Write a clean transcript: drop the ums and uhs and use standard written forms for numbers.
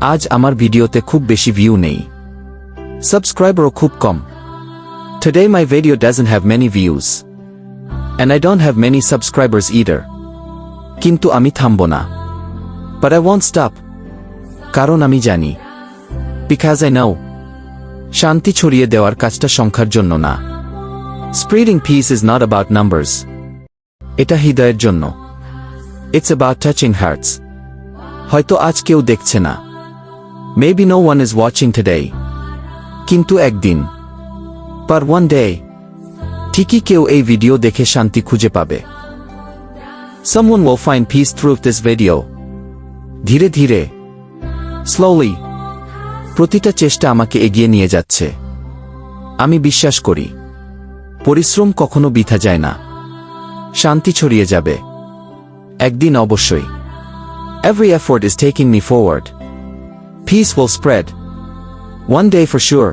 আজ আমার ভিডিওতে খুব বেশি ভিউ নেই, সাবস্ক্রাইবারও খুব কম। Today my video doesn't have many views. And I don't have many subscribers either. কিন্তু আমি থামব না। But I won't stop. কারণ আমি জানি। Because I know. শান্তি ছড়িয়ে দেওয়ার কাজটা সংখ্যার জন্য না। Spreading peace is not about numbers. এটা হৃদয়ের জন্য। It's about touching hearts. হয়তো আজ কেউ দেখছে না। Maybe no one is watching today. কিন্তু একদিন, but one day, ঠিকই কেউ এই ভিডিও দেখে শান্তি খুঁজে পাবে। Someone will find peace through this video. ধীরে ধীরে, slowly, প্রতিটা চেষ্টা আমাকে এগিয়ে নিয়ে যাচ্ছে। আমি বিশ্বাস করি, পরিশ্রম কখনো বৃথা যায় না। শান্তি ছড়িয়ে যাবে। একদিন অবশ্যই। Every effort is taking me forward. Peace will spread. One day for sure.